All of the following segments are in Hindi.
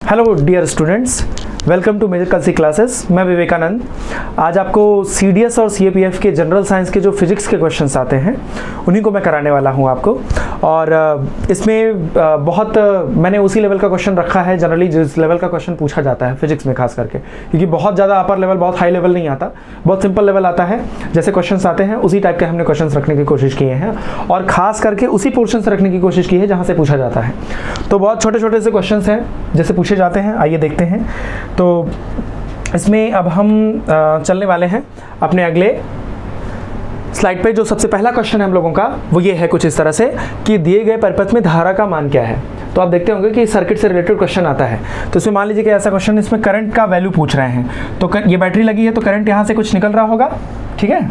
Hello dear students, welcome to Major Kalsi classes. मैं विवेकानंद। आज आपको सीडीएस और सीएपीएफ के जनरल साइंस के जो फिजिक्स के क्वेश्चंस आते हैं उन्हीं को मैं कराने वाला हूं आपको। और इसमें बहुत मैंने उसी लेवल का क्वेश्चन रखा है जनरली जिस लेवल का क्वेश्चन पूछा जाता है फिजिक्स में खास करके, क्योंकि बहुत ज़्यादा अपर लेवल, बहुत हाई लेवल नहीं आता, बहुत सिंपल लेवल आता है। जैसे क्वेश्चंस आते हैं उसी टाइप के हमने क्वेश्चंस रखने की कोशिश किए हैं और खास करके उसी पोर्शन से रखने की कोशिश की है जहाँ से पूछा जाता है। तो बहुत छोटे छोटे से क्वेश्चंस हैं जैसे पूछे जाते हैं, आइए देखते हैं। तो इसमें अब हम चलने वाले हैं अपने अगले स्लाइड पे। जो सबसे पहला क्वेश्चन है हम लोगों का वो ये है कुछ इस तरह से कि दिए गए परिपथ में धारा का मान क्या है। तो आप देखते होंगे कि सर्किट से रिलेटेड क्वेश्चन आता है। तो इसमें मान लीजिए कि ऐसा क्वेश्चन, इसमें करंट का वैल्यू पूछ रहे हैं। तो ये बैटरी लगी है तो करंट यहाँ से कुछ निकल रहा होगा, ठीक है।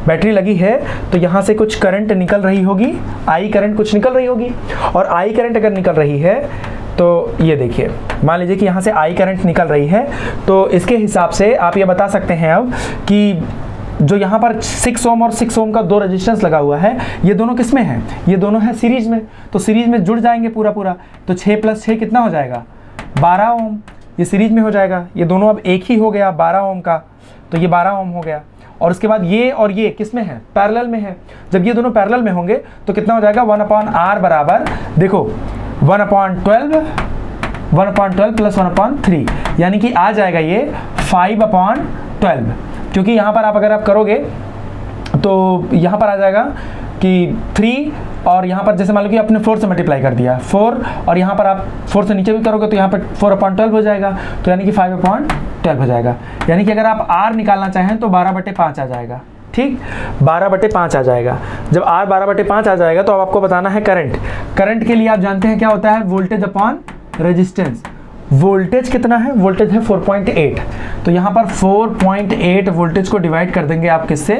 बैटरी लगी है तो यहाँ से कुछ करंट निकल रही होगी, आई करंट कुछ निकल रही होगी। और आई करंट अगर निकल रही है तो ये देखिए, मान लीजिए कि यहाँ से आई करंट निकल रही है तो इसके हिसाब से आप ये बता सकते हैं अब कि जो यहाँ पर 6 ओम और 6 ओम का दो रेजिस्टेंस लगा हुआ है, ये दोनों किस में है? ये दोनों है सीरीज में। तो सीरीज में जुड़ जाएंगे पूरा पूरा। तो 6 + 6 कितना हो जाएगा? 12 ओम। ये सीरीज में हो जाएगा। ये दोनों अब एक ही हो गया 12 ओम का, तो ये 12 ओम हो गया। और उसके बाद ये और ये किस में है? पैरेलल में है। जब ये दोनों पैरेलल में होंगे तो कितना हो जाएगा? 1/r बराबर, देखो 1/12 + 1/3, यानी कि आ जाएगा ये 5/12। क्योंकि यहाँ पर अगर आप करोगे तो यहाँ पर आ जाएगा कि 3 और यहाँ पर जैसे मान लो कि आपने 4 से मल्टीप्लाई कर दिया 4, और यहाँ पर आप 4 से नीचे भी करोगे तो यहाँ पर 4/12 हो जाएगा, तो यानी कि 5/12 हो जाएगा। यानी कि अगर आप r निकालना चाहें तो 12/5 आ जाएगा, ठीक, 12/5 आ जाएगा। जब r 12/5 आ जाएगा तो अब आपको बताना है करंट। करंट के लिए आप जानते हैं क्या होता है? Voltage upon resistance. वोल्टेज कितना है? वोल्टेज है 4.8। तो यहाँ पर 4.8 वोल्टेज को डिवाइड कर देंगे आप किससे?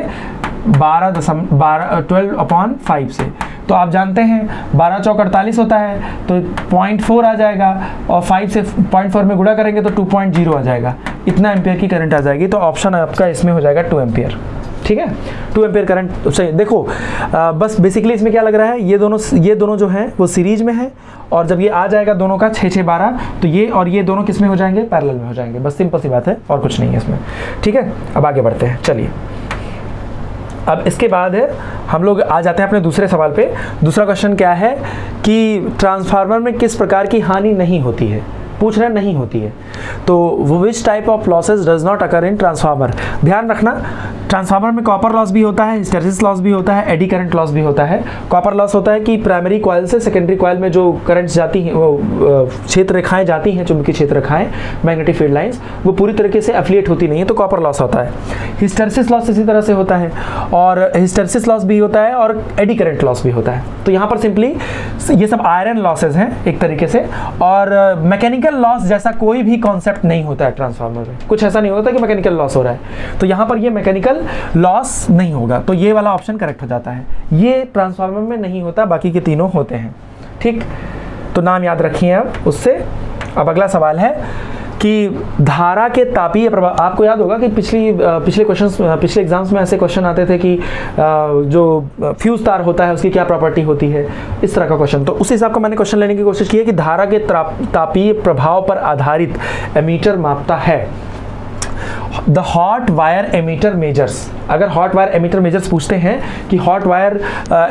12/5 से। तो आप जानते हैं 12 चौक 48 होता है, तो 0.4 आ जाएगा और 5 से 0.4 में गुणा करेंगे तो 2.0 आ जाएगा। इतना एम्पियर की करंट आ जाएगी। तो ऑप्शन आपका इसमें हो जाएगा 2 एम्पियर, ठीक है। 2 एम्पियर करंट सही। देखो बस बेसिकली इसमें क्या लग रहा है, ये दोनों जो हैं वो सीरीज में है, और जब ये आ जाएगा दोनों का 6 6 12, तो ये और ये दोनों किस में हो जाएंगे? पैरेलल में हो जाएंगे। बस सिंपल सी बात है और कुछ नहीं है इसमें, ठीक है। अब आगे बढ़ते हैं, चलिए। अब इसके बाद हम लोग आ जाते हैं अपने दूसरे सवाल पे। दूसरा क्वेश्चन क्या है कि ट्रांसफार्मर में किस प्रकार की हानि नहीं होती है? पूछ रहे नहीं होती है। तो वो which type of losses does not occur in transformer. ध्यान रखना, ट्रांसफार्मर में कॉपर लॉस भी होता है, हिस्टैरिसीस लॉस भी होता है, एडी करंट लॉस भी होता है। कॉपर लॉस होता है कि प्राइमरी कॉइल से सेकेंडरी कॉइल में जो करंट्स जाती हैं, वो क्षेत्र रेखाएं जाती हैं, चुंबकीय क्षेत्र रेखाएं, मैग्नेटिक फील्ड लाइंस, वो पूरी तरीके से एफिलिएट होती नहीं है, तो कॉपर लॉस होता है। हिस्टैरिसीस लॉस इसी तरह से होता है, और हिस्टैरिसीस लॉस भी होता है और एडी करंट लॉस भी होता है। तो यहाँ पर सिंपली ये सब आयरन लॉसेज हैं एक तरीके से। और मैकेनिकल लॉस जैसा कोई भी कॉन्सेप्ट नहीं होता है ट्रांसफार्मर में। कुछ ऐसा नहीं होता कि मैकेनिकल लॉस हो रहा है, तो यहाँ पर ये मैकेनिकल लॉस नहीं होगा, तो ये वाला ऑप्शन करेक्ट हो जाता है। ये ट्रांसफार्मर में नहीं होता, बाकी के तीनों होते हैं, ठीक। तो नाम याद रखिए अब उससे। अब अगला सवाल है कि धारा के तापीय प्रभाव। आपको याद होगा कि पिछले एग्जाम्स में ऐसे क्वेश्चन आते थे कि जो फ्यूज तार होता है उसकी क्या प्रॉपर्टी होती है, इस तरह का क्वेश्चन। तो उस हिसाब का मैंने क्वेश्चन लेने की कोशिश की है कि धारा के तापीय प्रभाव पर आधारित एमीटर मापता है। The hot wire ammeter measures. अगर हॉट वायर एमीटर मेजर्स पूछते हैं कि हॉट वायर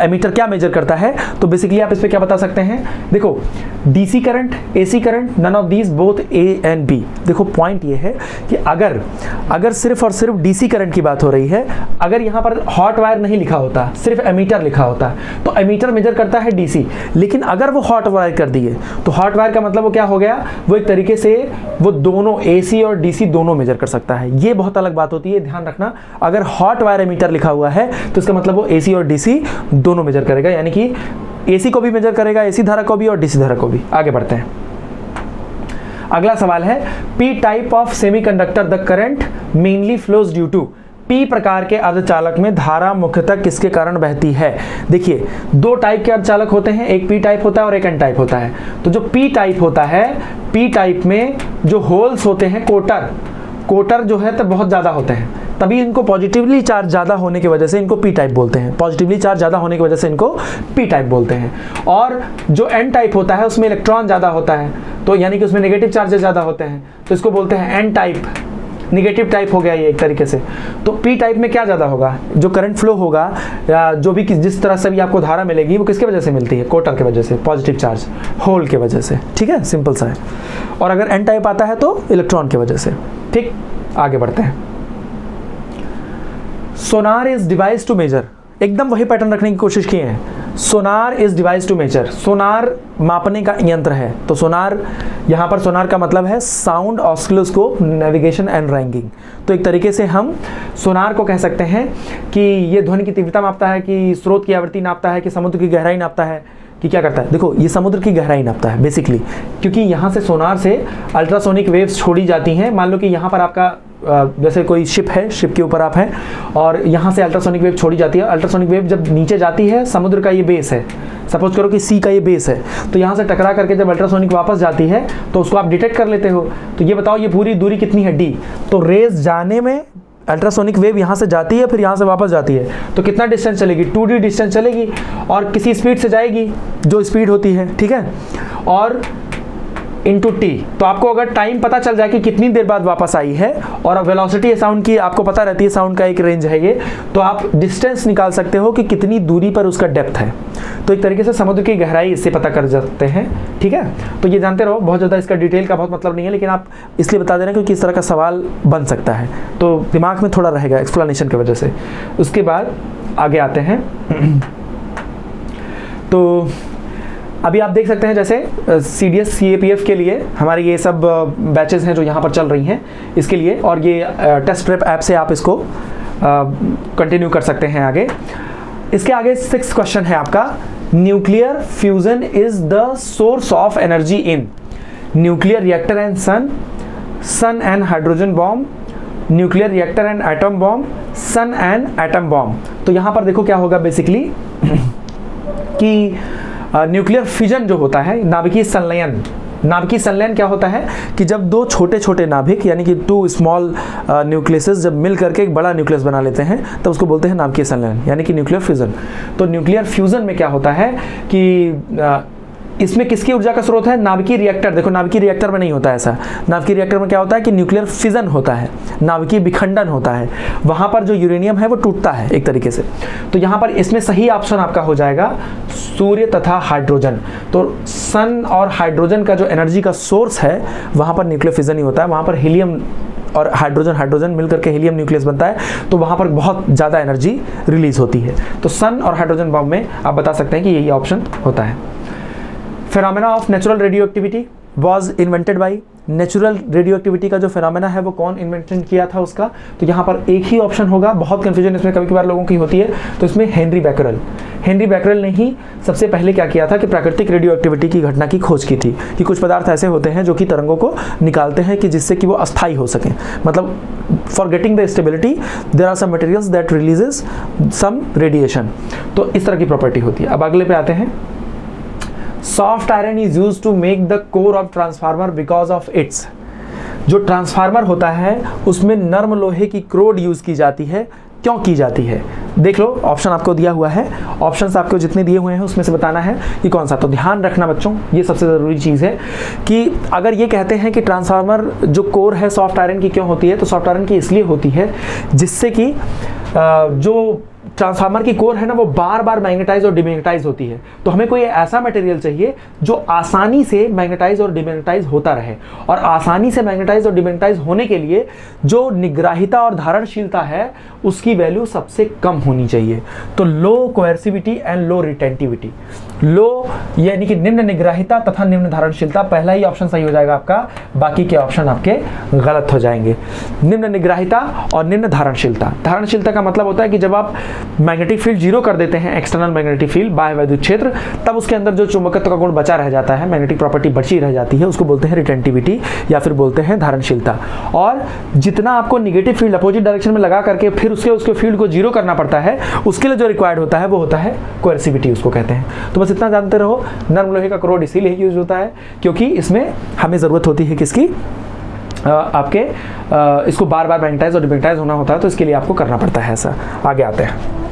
एमीटर क्या मेजर करता है, तो बेसिकली आप इस पे क्या बता सकते हैं? देखो, DC current, AC current, none of these, both A and B. देखो पॉइंट ये है कि अगर सिर्फ और सिर्फ डीसी करंट की बात हो रही है, अगर यहाँ पर हॉट वायर नहीं लिखा होता, सिर्फ एमीटर लिखा होता, तो एमीटर मेजर करता है डीसी। लेकिन अगर वो हॉट वायर कर दिए तो हॉट वायर का मतलब वो क्या हो गया? वो एक तरीके से वो दोनों एसी और डीसी दोनों मेजर कर सकता है। ये बहुत अलग बात होती है, ध्यान रखना। अगर हॉट वायर एमीटर लिखा हुआ है तो इसका मतलब वो एसी और डीसी दोनों मेजर करेगा, यानी कि एसी को भी मेजर करेगा, एसी धारा को भी और डीसी धारा को भी। आगे बढ़ते हैं। अगला सवाल है P type of semiconductor the current mainly flows due to. P प्रकार के अर्धचालक में धारा मुख्यतः किसके कारण बहती है? देखिए, दो टाइप के अर्धचालक होते हैं, एक पी टाइप होता है और एक एन टाइप होता है। तो जो पी टाइप होता है, पी टाइप में जो होल्स होते हैं, कोटर जो है तो बहुत ज़्यादा होते हैं, तभी इनको पॉजिटिवली चार्ज ज़्यादा होने की वजह से इनको पी टाइप बोलते हैं, पॉजिटिवली चार्ज ज़्यादा होने की वजह से इनको पी टाइप बोलते हैं। और जो एन टाइप होता है उसमें इलेक्ट्रॉन ज़्यादा होता है, तो यानी कि उसमें नेगेटिव चार्जेस ज़्यादा होते हैं, तो इसको बोलते हैं एन टाइप, निगेटिव टाइप हो गया ये एक तरीके से। तो पी टाइप में क्या ज़्यादा होगा, जो करंट फ्लो होगा या जो भी जिस तरह से भी आपको धारा मिलेगी वो किसके वजह से मिलती है, कोटर की वजह से, पॉजिटिव चार्ज होल के वजह से, ठीक है, सिंपल सा है। और अगर एन टाइप आता है तो इलेक्ट्रॉन की वजह से। ठीक, आगे बढ़ते हैं। सोनार इज डिवाइस टू मेजर, एकदम वही पैटर्न रखने की कोशिश किए हैं। सोनार इज डिवाइस टू मेजर, सोनार मापने का यंत्र है। तो सोनार, यहाँ पर सोनार का मतलब है sound oscilloscope navigation and ranking. तो एक तरीके से हम सोनार को कह सकते हैं कि ये ध्वनि की तीव्रता मापता है, कि स्रोत की आवृत्ति नापता है, कि समुद्र की गहराई नापता है, कि क्या करता है। देखो ये समुद्र की गहराई नापता है बेसिकली, क्योंकि यहाँ से सोनार से अल्ट्रासोनिक वेव्स छोड़ी जाती हैं। मान लो कि यहाँ पर आपका जैसे कोई शिप है, शिप के ऊपर आप हैं और यहाँ से अल्ट्रासोनिक वेव छोड़ी जाती है। अल्ट्रासोनिक वेव जब नीचे जाती है, समुद्र का ये बेस है, सपोज करो कि सी का ये बेस है, तो यहाँ से टकरा करके जब अल्ट्रासोनिक वापस जाती है तो उसको आप डिटेक्ट कर लेते हो। तो ये बताओ ये पूरी दूरी कितनी है, डी। तो रेज जाने में अल्ट्रासोनिक वेव यहाँ से जाती है, फिर यहाँ से वापस जाती है, तो कितना डिस्टेंस चलेगी, 2D डिस्टेंस चलेगी और किसी स्पीड से जाएगी जो स्पीड होती है, ठीक है, और इंटू टी। तो आपको अगर टाइम पता चल जाए कि कितनी देर बाद वापस आई है और वेलोसिटी है साउंड की आपको पता रहती है, साउंड का एक रेंज है ये, तो आप डिस्टेंस निकाल सकते हो कि कितनी दूरी पर उसका डेप्थ है। तो एक तरीके से समुद्र की गहराई इससे पता कर सकते हैं, ठीक है। तो ये जानते रहो, बहुत ज़्यादा इसका डिटेल का बहुत मतलब नहीं है, लेकिन आप इसलिए बता दे रहे हैं क्योंकि इस तरह का सवाल बन सकता है, तो दिमाग में थोड़ा रहेगा एक्सप्लेनेशन की वजह से। उसके बाद आगे आते हैं। तो अभी आप देख सकते हैं जैसे CDS CAPF के लिए हमारे ये सब बैचेस हैं जो यहाँ पर चल रही हैं इसके लिए, और ये टेस्ट प्रेप ऐप से आप इसको कंटिन्यू कर सकते हैं आगे। इसके आगे 6 क्वेश्चन है आपका, nuclear fusion is the source of energy in nuclear reactor and sun and hydrogen bomb, nuclear reactor and atom bomb, sun and atom bomb. तो यहाँ पर देखो क्या होगा बेसिकली कि न्यूक्लियर फिजन जो होता है, नाभिकीय संलयन, नाभिकीय संलयन क्या होता है कि जब दो छोटे छोटे नाभिक यानी कि 2 स्मॉल न्यूक्लियसेस जब मिल करके एक बड़ा न्यूक्लियस बना लेते हैं तब उसको बोलते हैं नाभिकीय संलयन यानी कि न्यूक्लियर फ्यूजन। तो न्यूक्लियर फ्यूजन में क्या होता है कि इसमें किसकी ऊर्जा का स्रोत है, नाभिकीय रिएक्टर। देखो नाभिकीय रिएक्टर में नहीं होता ऐसा, नाभिकीय रिएक्टर में क्या होता है कि न्यूक्लियर फिजन होता है, नाभिकीय विखंडन होता है, वहां पर जो यूरेनियम है वो टूटता है एक तरीके से। तो यहाँ पर इसमें सही ऑप्शन आपका हो जाएगा सूर्य तथा हाइड्रोजन। तो सन और हाइड्रोजन का जो एनर्जी का सोर्स है वहां पर न्यूक्लियर फिजन ही होता है, वहां पर हीलियम और हाइड्रोजन मिलकर के हीलियम न्यूक्लियस बनता है, तो वहां पर बहुत ज़्यादा एनर्जी रिलीज होती है। तो सन और हाइड्रोजन बॉम्ब में आप बता सकते हैं कि यही ऑप्शन होता है। Phenomena of natural radioactivity was invented by, natural radioactivity का जो फेनोमेना है वो कौन इन्वेंशन किया था उसका, तो यहाँ पर एक ही ऑप्शन होगा। बहुत कंफ्यूजन इसमें कभी कभार लोगों की होती है, तो इसमें हेनरी बैकरल, हेनरी बैकरल ने ही सबसे पहले क्या किया था कि प्राकृतिक रेडियोएक्टिविटी की घटना की खोज की थी कि कुछ पदार्थ ऐसे होते हैं जो कि तरंगों को निकालते हैं कि जिससे कि वो अस्थायी हो सकें, मतलब for getting the stability there are some materials that releases some radiation. तो इस तरह की प्रॉपर्टी होती है। अब अगले पे आते हैं। Soft iron is used to make the core of transformer because of its, जो ट्रांसफार्मर होता है उसमें नर्म लोहे की क्रोड यूज की जाती है, क्यों की जाती है? देख लो ऑप्शन आपको दिया हुआ है, ऑप्शंस आपको जितने दिए हुए हैं उसमें से बताना है कि कौन सा। तो ध्यान रखना बच्चों, ये सबसे ज़रूरी चीज़ है कि अगर ये कहते हैं कि ट्रांसफार्मर जो कोर है सॉफ्ट आयरन की क्यों होती है, तो सॉफ्ट आयरन की इसलिए होती है जिससे कि जो ट्रांसफार्मर की कोर है ना वो बार बार मैग्नेटाइज और डिमैग्नेटाइज होती है। तो हमें कोई ऐसा मटेरियल चाहिए जो आसानी से मैग्नेटाइज और डिमैग्नेटाइज होता रहे, और आसानी से मैग्नेटाइज और डिमैग्नेटाइज होने के लिए जो निग्राहिता और धारणशीलता है उसकी वैल्यू सबसे कम होनी चाहिए। तो लो कोएर्सिविटी एंड लो रिटेंटिविटी, लो यानी कि निम्न निग्राहिता तथा निम्न धारणशीलता, पहला ही ऑप्शन सही हो जाएगा आपका, बाकी के ऑप्शन आपके गलत हो जाएंगे। निम्न निग्राहिता और निम्न धारणशीलता, धारणशीलता का मतलब होता है कि जब आप मैग्नेटिक फील्ड जीरो कर देते हैं, एक्सटर्नल मैग्नेटिक फील्ड बाह्य वैद्युत क्षेत्र, तब उसके अंदर जो चुंबकत्व का गुण बचा रह जाता है, मैग्नेटिक प्रॉपर्टी बची रह जाती है, उसको बोलते हैं रिटेंटिविटी या फिर बोलते हैं धारणशीलता। और जितना आपको निगेटिव फील्ड अपोजिट डायरेक्शन में लगा करके फिर उसके फील्ड को जीरो करना पड़ता है, उसके लिए जो रिक्वायर्ड होता है वो होता है कोएर्सिविटी, उसको कहते हैं। तो बस इतना जानते रहो, नर्म लोहे का क्रोड इसीलिए यूज होता है क्योंकि इसमें हमें जरूरत होती है किसकी, आपके इसको बार बार मैग्नेटाइज और डिमैग्नेटाइज होना होता है, तो इसके लिए आपको करना पड़ता है ऐसा। आगे आते हैं,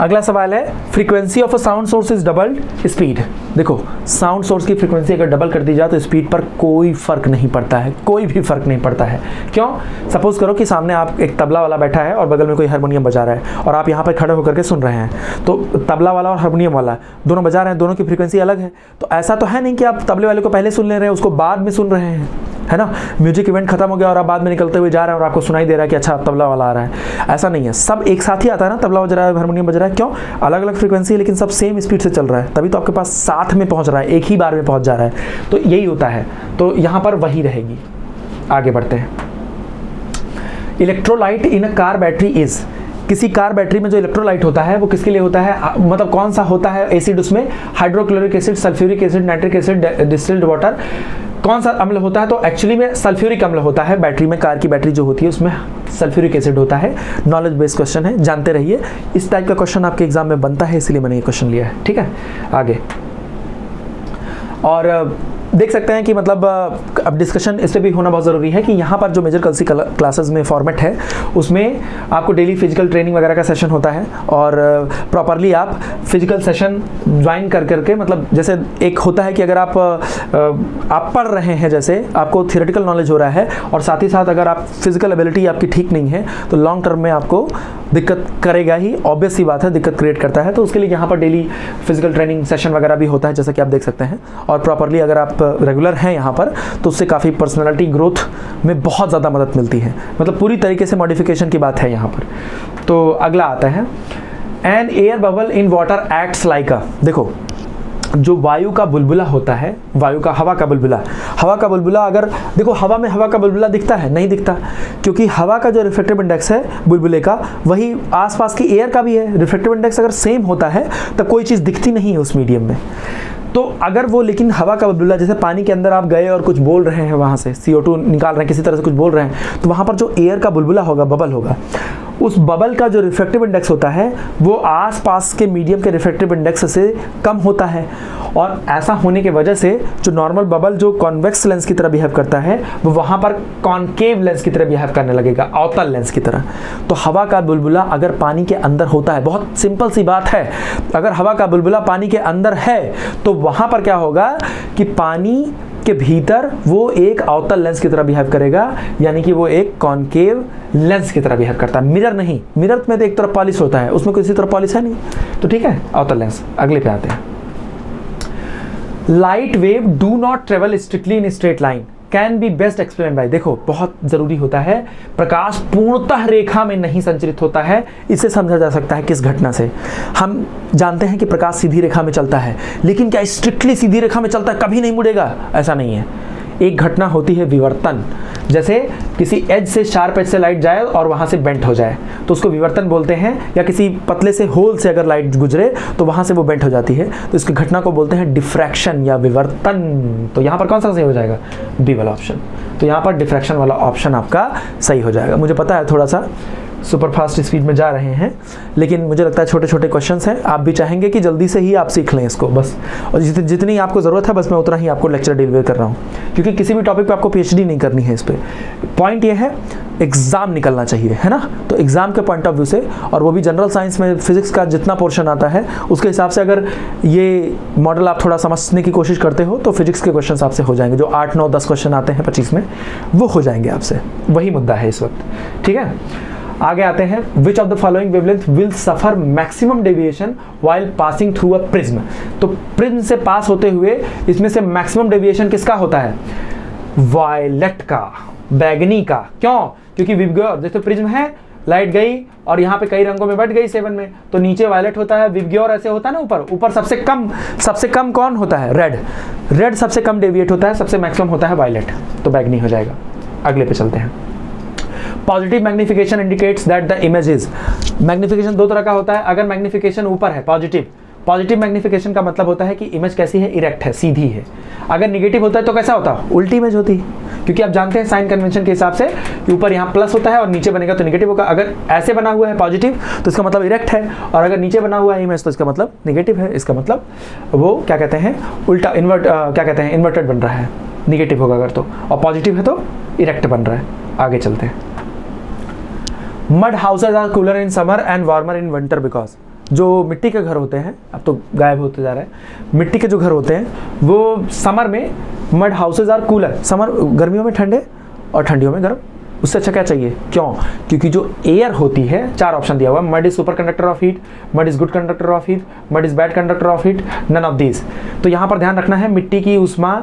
अगला सवाल है frequency of a sound source is doubled speed. देखो साउंड सोर्स की फ्रीक्वेंसी अगर डबल कर दी जाए तो स्पीड पर कोई फर्क नहीं पड़ता है, कोई भी फर्क नहीं पड़ता है। क्यों? सपोज करो कि सामने आप एक तबला वाला बैठा है और बगल में कोई हारमोनियम बजा रहा है और आप यहाँ पर खड़े होकर के सुन रहे हैं, तो तबला वाला और हारमोनियम वाला दोनों बजा रहे हैं, दोनों की फ्रीक्वेंसी अलग है। तो ऐसा तो है नहीं कि आप तबले वाले को पहले सुन ले रहे हैं, उसको बाद में सुन रहे हैं, है ना। म्यूजिक इवेंट खत्म हो गया और आप बाद में निकलते हुए जा रहे हैं और आपको सुनाई दे रहा है कि अच्छा तबला वाला आ रहा है। ऐसा नहीं है, सब एक साथ ही आता है ना, तबला बज रहा है, हारमोनियम बज रहा है। क्यों? अलग अलग फ्रीक्वेंसी है लेकिन सब सेम स्पीड से चल रहा है, तभी तो आपके पास साथ में पहुंच रहा है, एक ही बार में पहुंच जा रहा है। तो यही होता है, तो यहां पर वही रहेगी। आगे बढ़ते हैं, electrolyte in a car battery is. किसी कार बैटरी में जो इलेक्ट्रोलाइट होता है वो किसके लिए होता है, मतलब कौन सा होता है एसिड उसमें? Hydrochloric acid, sulphuric acid, nitric acid, distilled water, कौन सा अम्ल होता है? तो एक्चुअली में सल्फ्यूरिक अम्ल होता है बैटरी में। कार की बैटरी जो होती है उसमें सल्फ्यूरिक एसिड होता है। नॉलेज बेस्ड क्वेश्चन है, जानते रहिए। इस टाइप का क्वेश्चन आपके एग्जाम में बनता है, इसलिए मैंने ये क्वेश्चन लिया है, ठीक है। आगे और देख सकते हैं कि मतलब अब डिस्कशन इस पर भी होना बहुत ज़रूरी है कि यहाँ पर जो मेजर कलसी क्लासेस में फॉर्मेट है उसमें आपको डेली फिजिकल ट्रेनिंग वगैरह का सेशन होता है और प्रॉपरली आप फिजिकल सेशन ज्वाइन कर करके, मतलब जैसे एक होता है कि अगर आप पढ़ रहे हैं, जैसे आपको थियोरेटिकल नॉलेज हो रहा है और साथ ही साथ अगर आप फिजिकल एबिलिटी आपकी ठीक नहीं है तो लॉन्ग टर्म में आपको दिक्कत करेगा ही, ऑब्वियस सी बात है, दिक्कत क्रिएट करता है। तो उसके लिए यहाँ पर डेली फिजिकल ट्रेनिंग सेशन वगैरह भी होता है, जैसा कि आप देख सकते हैं। और प्रॉपरली अगर आप रेगुलर हैं यहाँ पर तो उससे काफ़ी पर्सनालिटी ग्रोथ में बहुत ज़्यादा मदद मिलती है, मतलब पूरी तरीके से मॉडिफिकेशन की बात है यहाँ पर। तो अगला आता है, an air bubble in water acts like a. देखो जो वायु का बुलबुला होता है, वायु का, हवा का बुलबुला, हवा का बुलबुला, अगर देखो हवा में हवा का बुलबुला दिखता है? नहीं दिखता, क्योंकि हवा का जो रिफ्लेक्टिव इंडेक्स है बुलबुले का वही आसपास की एयर का भी है। रिफ्लेक्टिव इंडेक्स अगर सेम होता है तो कोई चीज़ दिखती नहीं है उस मीडियम में। तो अगर वो, लेकिन हवा का बुलबुला, जैसे पानी के अंदर आप गए और कुछ बोल रहे हैं, वहाँ से CO2 निकाल रहे हैं, किसी तरह से कुछ बोल रहे हैं, तो वहाँ पर जो एयर का बुलबुला होगा, बबल होगा, उस बबल का जो रिफ्लेक्टिव इंडेक्स होता है वो आसपास के मीडियम के रिफ्लेक्टिव इंडेक्स से कम होता है। और ऐसा होने की वजह से जो नॉर्मल बबल जो कॉन्वेक्स लेंस की तरह बिहेव करता है वो वहाँ पर कॉनकेव लेंस की तरह बिहेव करने लगेगा, अवतल लेंस की तरह। तो हवा का बुलबुला अगर पानी के अंदर होता है, बहुत सिंपल सी बात है, अगर हवा का बुलबुला पानी के अंदर है तो वहाँ पर क्या होगा कि पानी के भीतर वो एक अवतल लेंस की तरह बिहेव करेगा, यानी कि वो एक कॉनकेव लेंस की तरह बिहेव करता है, मिरर नहीं। मिरर में तो एक तरफ पॉलिश होता है, उसमें किसी तरफ पॉलिश है नहीं, तो ठीक है, अवतल लेंस। अगले पे आते हैं, light wave do not travel strictly in straight line, can be best explain by. देखो बहुत जरूरी होता है, प्रकाश पूर्णतः रेखा में नहीं संचरित होता है। इसे समझा जा सकता है किस घटना से? हम जानते हैं कि प्रकाश सीधी रेखा में चलता है, लेकिन क्या स्ट्रिक्टली सीधी रेखा में चलता है? कभी नहीं मुड़ेगा, ऐसा नहीं है। एक घटना होती है विवर्तन, जैसे किसी एज से, शार्प एज से लाइट जाए और वहां से बेंट हो जाए तो उसको विवर्तन बोलते हैं। या किसी पतले से होल से अगर लाइट गुजरे तो वहां से वो बेंट हो जाती है, तो इसकी घटना को बोलते हैं डिफ्रैक्शन या विवर्तन। तो यहाँ पर कौन सा सही हो जाएगा? बी वाला ऑप्शन। तो यहाँ पर डिफ्रैक्शन वाला ऑप्शन आपका सही हो जाएगा। मुझे पता है थोड़ा सा सुपर फास्ट स्पीड में जा रहे हैं, लेकिन मुझे लगता है छोटे छोटे क्वेश्चंस हैं, आप भी चाहेंगे कि जल्दी से ही आप सीख लें इसको बस, और जितनी आपको ज़रूरत है बस मैं उतना ही आपको लेक्चर डिलीवर कर रहा हूँ, क्योंकि किसी भी टॉपिक पे आपको PhD नहीं करनी है इस पर। पॉइंट ये है एग्ज़ाम निकलना चाहिए, है ना। तो एग्ज़ाम के पॉइंट ऑफ व्यू से, और वो भी जनरल साइंस में फिजिक्स का जितना पोर्शन आता है उसके हिसाब से अगर ये मॉडल आप थोड़ा समझने की कोशिश करते हो तो फिजिक्स के क्वेश्चन आपसे हो जाएंगे। जो 8, 9, 10 क्वेश्चन आते हैं 25 में, वो हो जाएंगे आपसे। वही मुद्दा है इस वक्त, ठीक है। आगे आते हैं, which of the following wavelength will suffer maximum deviation while passing through a prism. तो प्रिज्म से पास होते हुए इसमें से मैक्सिमम डेविएशन किसका होता है? वायलेट का, बैगनी का। क्यों? क्योंकि विबग्योर, जैसे प्रिज्म है, लाइट गई और यहाँ पे कई रंगों में बट गई 7 में, तो नीचे वायलेट होता है, विबग्योर ऐसे होता है ना, ऊपर सबसे कम कौन होता है? रेड सबसे कम डेविएट होता है, सबसे मैक्सिमम होता है वायलेट, तो बैगनी हो जाएगा। अगले पे चलते हैं, positive magnification indicates that the image is. Magnification 2 तरह का होता है। अगर मैग्निफिकेशन ऊपर है, पॉजिटिव मैग्निफिकेशन का मतलब होता है कि इमेज कैसी है? इरेक्ट है, सीधी है। अगर निगेटिव होता है तो कैसा होता है? उल्टी इमेज होती है, क्योंकि आप जानते हैं साइन कन्वेंशन के हिसाब से कि ऊपर यहाँ प्लस होता है और नीचे बनेगा तो निगेटिव होगा। अगर ऐसे बना हुआ है पॉजिटिव तो इसका मतलब इरेक्ट है, और अगर नीचे बना हुआ है इमेज तो इसका मतलब निगेटिव है। इसका मतलब वो क्या कहते हैं? उल्टा, इन्वर्टेड बन रहा है। निगेटिव होगा अगर तो, और पॉजिटिव है तो इरेक्ट बन रहा है। आगे चलते हैं। Mud houses are cooler in summer and warmer in winter because, जो मिट्टी के घर होते हैं, अब तो गायब होते जा रहे हैं, मिट्टी के जो घर होते हैं वो समर में, mud houses are cooler, summer गर्मियों में ठंडे और ठंडियों में गर्म, उससे अच्छा क्या चाहिए? क्यों? क्योंकि जो एयर होती है, 4 ऑप्शन दिया हुआ, mud is super conductor of heat, mud is good conductor of heat, mud is bad conductor of heat, none of these. तो यहाँ पर ध्यान रखना है, मिट्टी की उष्मा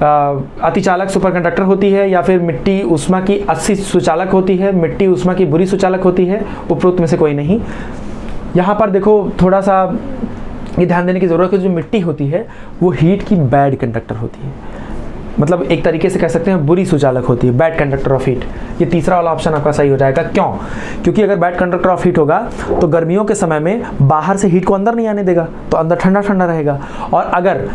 अतिचालक सुपर कंडक्टर होती है, या फिर मिट्टी उष्मा की अच्छी सुचालक होती है, मिट्टी उष्मा की बुरी सुचालक होती है, उपरोक्त में से कोई नहीं। यहाँ पर देखो थोड़ा सा ये ध्यान देने की ज़रूरत है, जो मिट्टी होती है वो हीट की बैड कंडक्टर होती है, मतलब एक तरीके से कह सकते हैं बुरी सुचालक होती है, बैड कंडक्टर ऑफ हीट। ये तीसरा वाला ऑप्शन आपका सही हो जाएगा। क्यों? क्योंकि अगर बैड कंडक्टर ऑफ हीट होगा तो गर्मियों के समय में बाहर से हीट को अंदर नहीं आने देगा, तो अंदर ठंडा ठंडा रहेगा, और अगर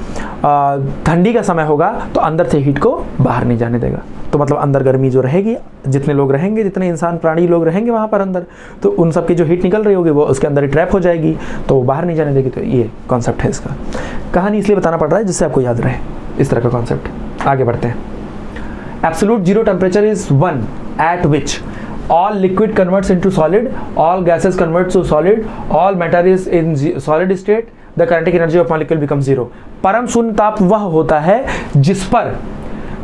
ठंडी का समय होगा तो अंदर से हीट को बाहर नहीं जाने देगा, तो मतलब अंदर गर्मी जो रहेगी, जितने लोग रहेंगे, जितने इंसान प्राणी लोग रहेंगे वहाँ पर अंदर, तो उन सब की जो हीट निकल रही होगी वो उसके अंदर ही ट्रैप हो जाएगी, तो बाहर नहीं जाने देगी। तो ये कॉन्सेप्ट है इसका। कहानी इसलिए बताना पड़ रहा है जिससे आपको याद रहे, इस तरह का कॉन्सेप्ट। आगे बढ़ते हैं। Absolute zero temperature is 1 at which all liquid converts into solid, all gases convert to solid, all matter is in solid state, the kinetic energy of molecule becomes 0। परम शून्य ताप वह होता है जिस पर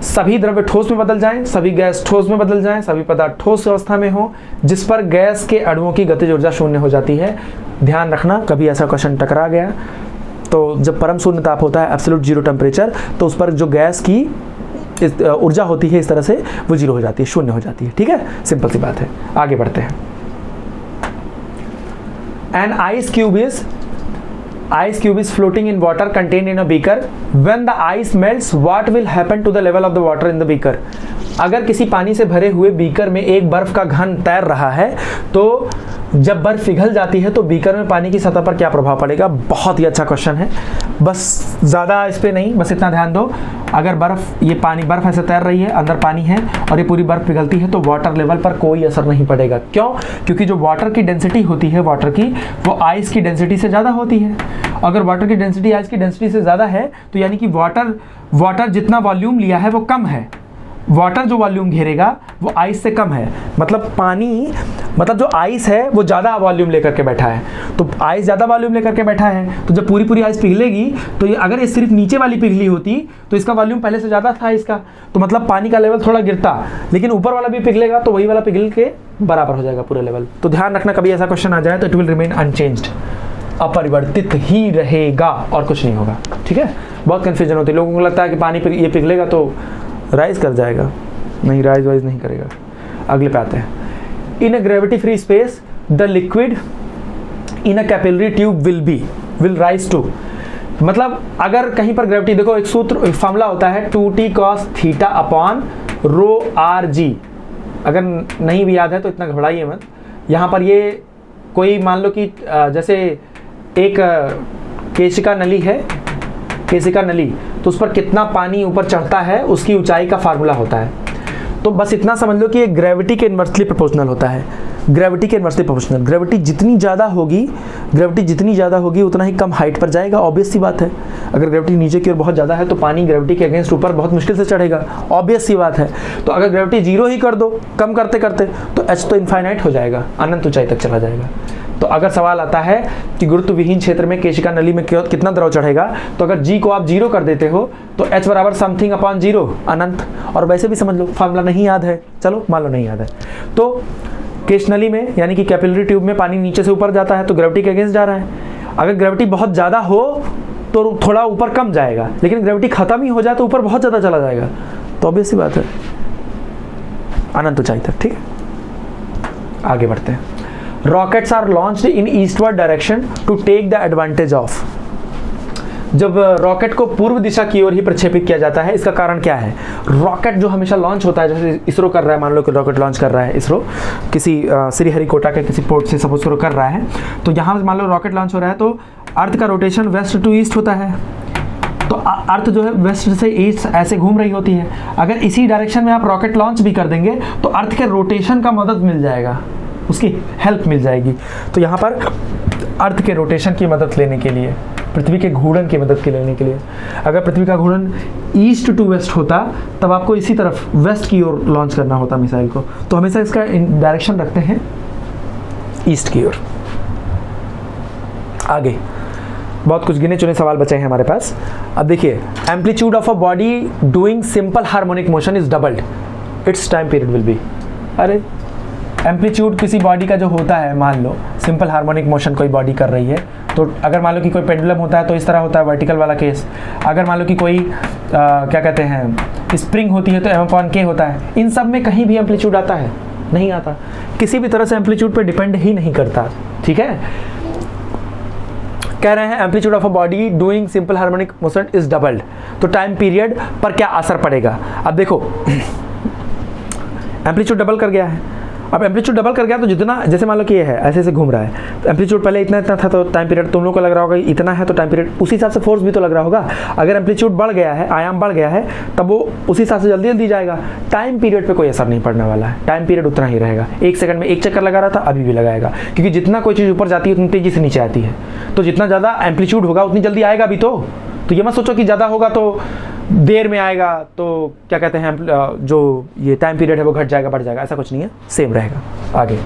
सभी द्रव्य ठोस में बदल जाएं, सभी गैस ठोस में बदल जाएं, सभी पदार्थ ठोस अवस्था में हो, जिस पर गैस के अणुओं की गतिज ऊर्जा शून्य हो जाती है। ध्यान रखना, कभी ऐसा क्वेश्चन टकरा गया तो जब परम शून्य ताप होता है एब्सोल्यूट जीरो टेम्परेचर, तो उस पर जो गैस की ऊर्जा होती है इस तरह से वो जीरो हो जाती है, शून्य हो जाती है। ठीक है, सिंपल सी बात है। आगे बढ़ते हैं। An ice cube is floating in water contain in a beaker, when the ice melts what will happen to the level of the water in the beaker. अगर किसी पानी से भरे हुए बीकर में एक बर्फ का घन तैर रहा है, तो जब बर्फ पिघल जाती है तो बीकर में पानी की सतह पर क्या प्रभाव पड़ेगा? बहुत ही अच्छा क्वेश्चन है, बस ज़्यादा इस पे नहीं, बस इतना ध्यान दो। अगर बर्फ ऐसे तैर रही है, अंदर पानी है और ये पूरी बर्फ पिघलती है, तो वाटर लेवल पर कोई असर नहीं पड़ेगा। क्यों? क्योंकि जो वाटर की डेंसिटी होती है वाटर की, वो आइस की डेंसिटी से ज़्यादा होती है। अगर वाटर की डेंसिटी आइस की डेंसिटी से ज़्यादा है तो यानी कि वाटर जितना वॉल्यूम लिया है वो कम है, वाटर जो वॉल्यूम घेरेगा वो आइस से कम है। मतलब जो आइस है वो ज़्यादा वॉल्यूम लेकर के बैठा है, तो आइस ज़्यादा वॉल्यूम लेकर के बैठा है, तो जब पूरी आइस पिघलेगी तो ये अगर ये सिर्फ नीचे वाली पिघली होती तो इसका वॉल्यूम पहले से ज़्यादा था इसका, तो मतलब पानी का लेवल थोड़ा गिरता, लेकिन ऊपर वाला भी पिघलेगा तो वही वाला पिघल के बराबर हो जाएगा पूरा लेवल। तो ध्यान रखना, कभी ऐसा क्वेश्चन आ जाए तो इट विल रिमेन अनचेंज्ड, अपरिवर्तित ही रहेगा और कुछ नहीं होगा। ठीक है, बहुत कन्फ्यूजन होती है, लोगों को लगता है कि पानी ये पिघलेगा तो राइज कर जाएगा, नहीं, राइज वाइज नहीं करेगा। अगले पे आते हैं। In a gravity free space the liquid in a capillary tube will rise to, मतलब अगर कहीं पर ग्रेविटी, देखो एक सूत्र फॉर्मूला होता है 2t cos theta upon rho R G, अगर नहीं भी याद है तो इतना घबराइए मत। यहाँ पर ये कोई मान लो कि जैसे एक केशिका नली, तो उस पर कितना पानी ऊपर चढ़ता है उसकी ऊंचाई का फार्मूला होता है। तो बस इतना समझ लो कि ये ग्रेविटी के इन्वर्सली प्रोपोर्शनल होता है, ग्रेविटी के इन्वर्सली प्रोपोर्शनल। ग्रेविटी जितनी ज़्यादा होगी उतना ही कम हाइट पर जाएगा, ऑब्वियस सी बात है। अगर ग्रेविटी नीचे की ओर बहुत ज़्यादा है तो पानी ग्रेविटी के अगेंस्ट ऊपर बहुत मुश्किल से चढ़ेगा, ऑब्वियस सी बात है। तो अगर ग्रेविटी जीरो ही कर दो कम करते करते तो एच तो इनफाइनाइट हो जाएगा, अनंत ऊंचाई तक चला जाएगा। तो अगर सवाल आता है कि गुरुत्व विहीन क्षेत्र में केशिका नली में कितना द्रव चढ़ेगा, तो अगर जी को आप जीरो कर देते हो तो एच बराबर समथिंग अपॉन जीरो, अनंत। और वैसे भी समझ लो, फार्मूला नहीं याद है, चलो मान लो नहीं याद है, तो केश नली में यानी कि कैपिलरी ट्यूब में पानी नीचे से ऊपर जाता है तो ग्रेविटी के अगेंस्ट जा रहा है। अगर ग्रेविटी बहुत ज़्यादा हो तो थोड़ा ऊपर कम जाएगा, लेकिन ग्रेविटी खत्म ही हो जाए तो ऊपर बहुत ज़्यादा चला जाएगा, तो ऑब्वियस सी बात है, अनंत ऊंचाई तक। ठीक है, आगे बढ़ते हैं। Rockets are launched in eastward direction to take the advantage of, जब रॉकेट को पूर्व दिशा की ओर ही प्रक्षेपित किया जाता है, इसका कारण क्या है? रॉकेट जो हमेशा लॉन्च होता है, जैसे इसरो कर रहा है, मान लो कि रॉकेट लॉन्च कर रहा है इसरो किसी श्रीहरिकोटा के किसी पोर्ट से सपोज करो कर रहा है, तो यहाँ मान लो रॉकेट लॉन्च हो रहा है तो अर्थ का रोटेशन वेस्ट टू ईस्ट होता है, तो अर्थ जो है वेस्ट से ईस्ट ऐसे घूम रही होती है। अगर इसी डायरेक्शन में आप रॉकेट लॉन्च भी कर देंगे तो अर्थ के रोटेशन का मदद मिल जाएगा, उसकी हेल्प मिल जाएगी। तो यहाँ पर अर्थ के रोटेशन की मदद लेने के लिए पृथ्वी के घूर्णन की मदद के लेने के लिए। अगर पृथ्वी का घूर्णन ईस्ट टू वेस्ट होता तब आपको इसी तरफ वेस्ट की ओर लॉन्च करना होता मिसाइल को, तो हमेशा इसका डायरेक्शन रखते हैं ईस्ट की ओर। आगे बहुत कुछ गिने चुने सवाल बचे हैं हमारे पास। अब देखिए, amplitude of a body doing simple harmonic motion is doubled, it's time period will be. अरे एम्पलीट्यूड किसी बॉडी का जो होता है, मान लो सिंपल हार्मोनिक मोशन कोई बॉडी कर रही है, तो अगर मान लो कि कोई पेंडुलम होता है तो इस तरह होता है वर्टिकल वाला केस। अगर मान लो कि कोई क्या कहते हैं स्प्रिंग होती है तो m/k होता है। इन सब में कहीं भी एम्पलीट्यूड आता है? नहीं आता। किसी भी तरह से एम्पलीट्यूड पे डिपेंड ही नहीं करता। ठीक है, कह रहे हैं amplitude of a body doing simple harmonic motion is doubled, तो टाइम पीरियड पर क्या असर पड़ेगा। अब देखो एम्पलीट्यूड डबल कर गया है। अब एम्पलीट्यूड डबल कर गया तो जितना, जैसे मान लो कि ये है ऐसे ऐसे घूम रहा है, तो एम्पलीट्यूड पहले इतना इतना था तो टाइम पीरियड तुम लोग को लग रहा होगा इतना है, तो टाइम पीरियड उसी हिसाब से फोर्स भी तो लग रहा होगा। अगर एम्पलीट्यूड बढ़ गया है, आयाम बढ़ गया है, तब वो उसी हिसाब से जल्दी जल्दी जाएगा। टाइम पीरियड पे कोई असर नहीं पड़ने वाला है, टाइम पीरियड उतना ही रहेगा। 1 सेकंड में 1 चक्कर लगा रहा था, अभी भी लगाएगा, क्योंकि जितना कोई चीज़ ऊपर जाती है उतनी तेजी से नीचे आती है। तो जितना ज़्यादा एम्पलीट्यूड होगा उतनी जल्दी आएगा भी। तो ये मत सोचो कि ज़्यादा होगा तो देर में आएगा, तो क्या कहते हैं जो ये टाइम पीरियड है वो घट जाएगा बढ़ जाएगा, ऐसा कुछ नहीं है, सेम रहेगा। आगे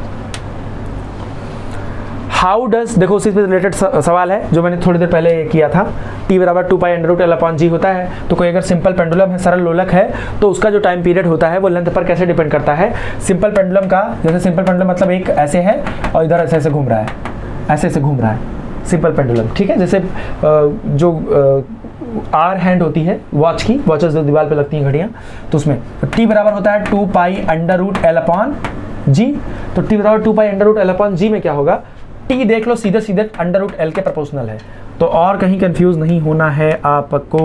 हाउ डज, देखो उसी से रिलेटेड सवाल है जो मैंने थोड़ी देर पहले किया था। T बराबर 2π√L/g होता है, तो कोई अगर सिंपल पेंडुलम है, सरल लोलक है, तो उसका जो टाइम पीरियड होता है वो लेंथ पर कैसे डिपेंड करता है। सिंपल पेंडुलम का, जैसे सिंपल पेंडुलम मतलब एक ऐसे है और इधर ऐसे ऐसे घूम रहा है, ऐसे ऐसे घूम रहा है सिंपल पेंडुलम। ठीक है, जैसे जो आर हैंड होती है वॉच की, वॉचेस जो दीवार पे लगती हैं घड़ियाँ, तो उसमें T बराबर होता है 2π√L/g। तो T बराबर 2π√L/g में क्या होगा, T देख लो सीधे सीधे √L के प्रोपोर्शनल है, तो और कहीं कंफ्यूज नहीं होना है आपको।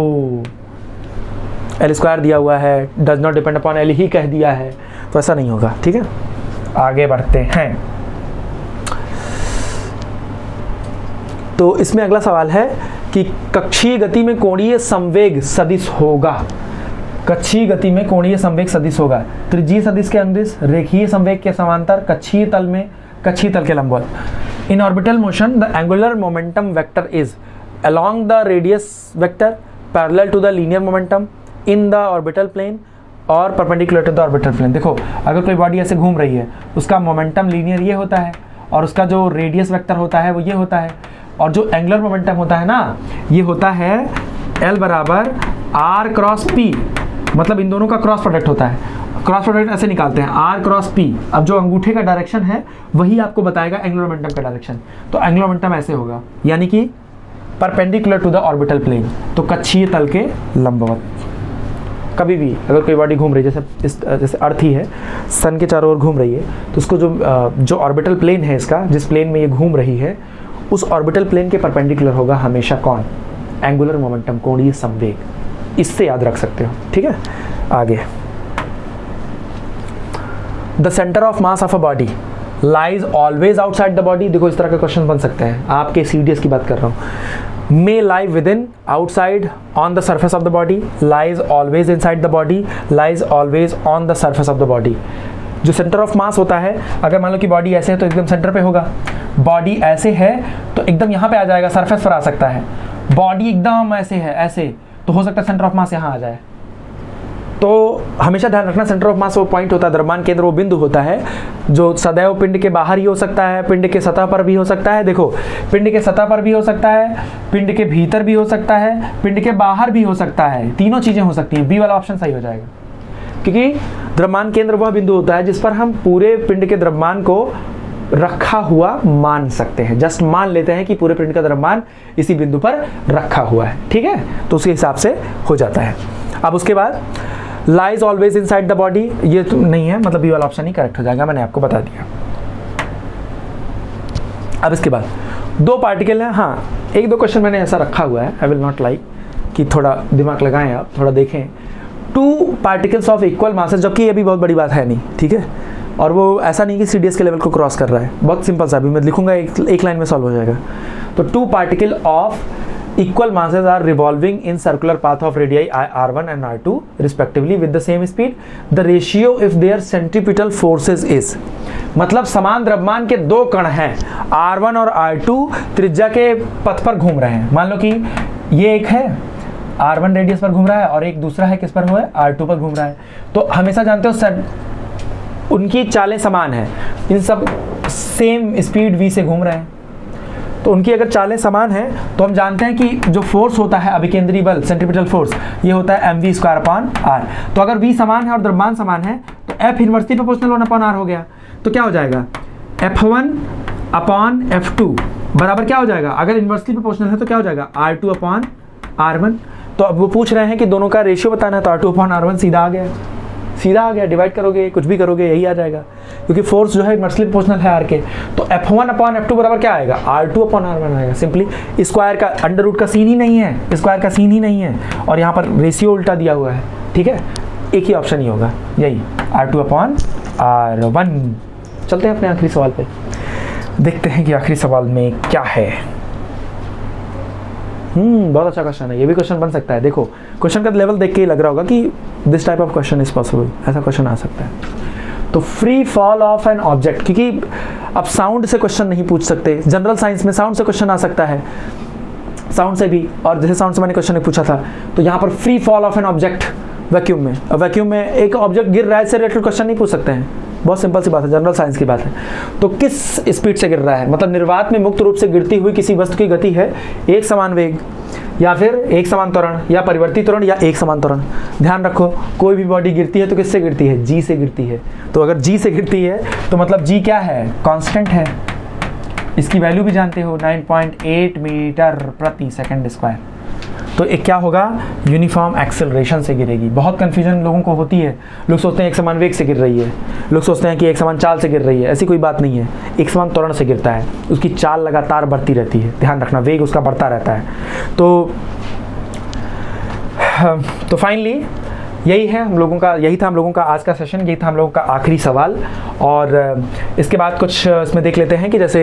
L² दिया हुआ है, does not depend upon L ही कह दिया है, तो ऐसा नहीं होगा। ठीक है, आगे बढ़ते हैं। तो इसमें अगला सवाल है कि कक्षीय गति में कोणीय संवेग सदिश होगा। कक्षीय गति में कोणीय संवेग सदिश होगा त्रिज्यीय सदिश के अनुदिश, रेखीय संवेग के समांतर, कक्षीय तल में कक्षीय तल के लंबवत। In orbital motion the angular momentum vector is along the radius vector parallel to the linear momentum in the orbital plane और perpendicular to the orbital plane। देखो अगर कोई बॉडी ऐसे घूम रही है, उसका मोमेंटम लीनियर ये होता है और उसका जो रेडियस वेक्टर होता है वो ये होता है, और जो एंगुलर मोमेंटम होता है ना, ये होता है L बराबर R क्रॉस P, मतलब इन दोनों का क्रॉस प्रोडक्ट होता है। क्रॉस प्रोडक्ट ऐसे निकालते हैं R क्रॉस P। अब जो अंगूठे का डायरेक्शन है वही आपको बताएगा एंगुलर मोमेंटम का डायरेक्शन। तो एंगुलर मोमेंटम ऐसे होगा, यानी कि perpendicular to the orbital plane, तो कक्षीय तल के लंबवत। कभी भी अगर कोई बॉडी घूम रही है, जैसे अर्थ ही है, सन के चारों ओर घूम रही है, तो उसको जो ऑर्बिटल प्लेन है इसका, जिस प्लेन में ये घूम रही है, उस ऑर्बिटल प्लेन के परपेंडिकुलर होगा हमेशा कौन, एंगुलर मोमेंटम, कोणीय संवेग। इससे याद रख सकते हो। ठीक है, आगे the centre of mass of a body lies always outside the body. देखो इस तरह के क्वेश्चन बन सकते हैं, आपके CDS की बात कर रहा हूँ। May lie within, outside, on the surface of the body, lies always inside the body, lies always on the surface of the body. जो सेंटर ऑफ मास होता है, अगर मान लो कि बॉडी ऐसे है तो एकदम सेंटर पे होगा, बॉडी ऐसे है तो एकदम यहाँ पे आ जाएगा, सरफेस पर आ सकता है। बॉडी एकदम ऐसे है, ऐसे, तो हो सकता है सेंटर ऑफ मास यहाँ आ जाए। तो हमेशा ध्यान रखना, सेंटर ऑफ मास वो पॉइंट होता है, द्रव्यमान केंद्र वो बिंदु होता है जो सदैव पिंड के बाहर ही हो सकता है, पिंड के सतह पर भी हो सकता है। देखो पिंड के सतह पर भी हो सकता है, पिंड के भीतर भी हो सकता है, पिंड के बाहर भी हो सकता है, तीनों चीजें हो सकती हैं। बी वाला ऑप्शन सही हो जाएगा, क्योंकि द्रव्यमान केंद्र वह बिंदु होता है जिस पर हम पूरे पिंड के द्रव्यमान को रखा हुआ मान सकते हैं। जस्ट मान लेते हैं कि पूरे पिंड का द्रव्यमान इसी बिंदु पर रखा हुआ है। ठीक है, तो उसके हिसाब से हो जाता है। अब उसके बाद lies always inside the body, ये तो नहीं है, मतलब बी वाला ऑप्शन ही करेक्ट हो जाएगा, मैंने आपको बता दिया। अब इसके बाद दो पार्टिकल हैं। हाँ, एक दो क्वेश्चन मैंने ऐसा रखा हुआ है, आई विल नॉट लाइक कि थोड़ा दिमाग लगाएं, आप थोड़ा देखें। 2 पार्टिकल्स ऑफ इक्वल मासेस, जबकि ये भी बहुत बड़ी बात है नहीं, ठीक है, और वो ऐसा नहीं कि CDS के लेवल को क्रॉस कर रहा है, बहुत सिंपल सा, अभी मैं लिखूंगा एक लाइन में सॉल्व हो जाएगा। तो 2 particle of equal masses are revolving in circular path of radii r1 and r2 respectively with the same speed, the ratio if their centripetal forces is, मतलब समान द्रव्यमान के दो कण हैं r1 और r2 त्रिज्या के पथ पर घूम रहे हैं। मान लो कि ये एक है r1 रेडियस पर घूम रहा है और एक दूसरा है किस पर हुआ है, r2 पर घूम रहा है। तो हमेशा जानते हो सर उनकी चालें समान है, इन सब सेम स्पीड v से घूम रहे हैं, तो उनकी अगर चालें समान हैं तो हम जानते हैं कि जो फोर्स होता है अभिकेंद्री बल सेंट्रीपिटल फोर्स ये होता है mv²/r। तो अगर v समान है और द्रव्यमान समान है तो F इनवर्सली प्रोपोर्शनल 1/r हो गया। तो क्या हो जाएगा F1/F2 बराबर क्या हो जाएगा, अगर इनवर्सली प्रोपोर्शनल है तो क्या हो जाएगा R2/R1। तो अब वो पूछ रहे हैं कि दोनों का रेशियो बताना है, तो R2/R1 सीधा आ गया, डिवाइड करोगे कुछ भी करोगे यही आ जाएगा, क्योंकि फोर्स जो है इनवर्सली प्रोपोर्शनल है आर के। तो F1/F2 बराबर क्या आएगा, R2/R1 आएगा। सिंपली स्क्वायर का अंडर रूट का सीन ही नहीं है, स्क्वायर का सीन ही नहीं है, और यहाँ पर रेशियो उल्टा दिया हुआ है। ठीक है, एक ही ऑप्शन ही होगा, यही R2/R1। चलते हैं अपने आखिरी सवाल पे, देखते हैं कि आखिरी सवाल में क्या है। बहुत अच्छा क्वेश्चन है, ये भी क्वेश्चन बन सकता है। देखो क्वेश्चन का लेवल देख के ही लग रहा होगा कि this type of question is possible, ऐसा क्वेश्चन आ सकता है। तो free fall of an object, क्योंकि अब साउंड से क्वेश्चन नहीं पूछ सकते, जनरल साइंस में साउंड से क्वेश्चन आ सकता है, साउंड से भी, और जैसे साउंड से मैंने क्वेश्चन पूछा था, तो यहाँ पर free fall of an object vacuum में, वैक्यूम में एक ऑब्जेक्ट गिर रहा है, इससे रिलेटेड क्वेश्चन नहीं पूछ सकते हैं, बहुत सिंपल सी बात है, जनरल साइंस की बात है। तो किस स्पीड से गिर रहा है, मतलब निर्वात में मुक्त रूप से गिरती हुई किसी वस्तु की गति है एक समान वेग, या फिर एक समान त्वरण, या परिवर्ती त्वरण, या एक समान त्वरण। ध्यान रखो कोई भी बॉडी गिरती है तो किससे गिरती है, जी से गिरती है। तो अगर जी से गिरती है तो मतलब जी क्या है, कांस्टेंट है। इसकी वैल्यू भी जानते हो 9.8 मीटर प्रति सेकंड स्क्वायर। तो एक क्या होगा, यूनिफॉर्म एक्सेलरेशन से गिरेगी। बहुत कन्फ्यूजन लोगों को होती है, लोग सोचते हैं एक समान वेग से गिर रही है, लोग सोचते हैं कि एक समान चाल से गिर रही है, ऐसी कोई बात नहीं है। एक समान त्वरण से गिरता है, उसकी चाल लगातार बढ़ती रहती है, ध्यान रखना वेग उसका बढ़ता रहता है। तो फाइनली यही है हम लोगों का, यही था हम लोगों का आज का सेशन, यही था हम लोगों का आखिरी सवाल। और इसके बाद कुछ इसमें देख लेते हैं कि जैसे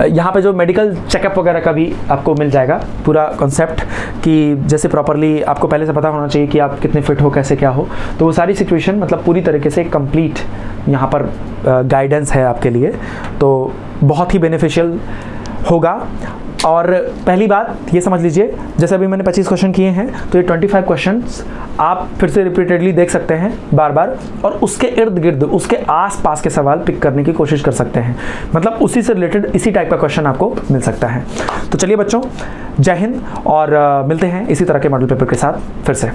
यहाँ पे जो मेडिकल चेकअप वगैरह का भी आपको मिल जाएगा पूरा कॉन्सेप्ट, कि जैसे प्रॉपरली आपको पहले से पता होना चाहिए कि आप कितने फिट हो, कैसे क्या हो। तो वो सारी सिचुएशन मतलब पूरी तरीके से कंप्लीट यहाँ पर गाइडेंस है आपके लिए, तो बहुत ही बेनिफिशियल होगा। और पहली बात ये समझ लीजिए, जैसे अभी मैंने 25 क्वेश्चन किए हैं, तो ये 25 क्वेश्चंस आप फिर से रिपीटेडली देख सकते हैं बार बार, और उसके इर्द गिर्द उसके आस पास के सवाल पिक करने की कोशिश कर सकते हैं, मतलब उसी से रिलेटेड इसी टाइप का क्वेश्चन आपको मिल सकता है। तो चलिए बच्चों, जय हिंद, और मिलते हैं इसी तरह के मॉडल पेपर के साथ फिर से।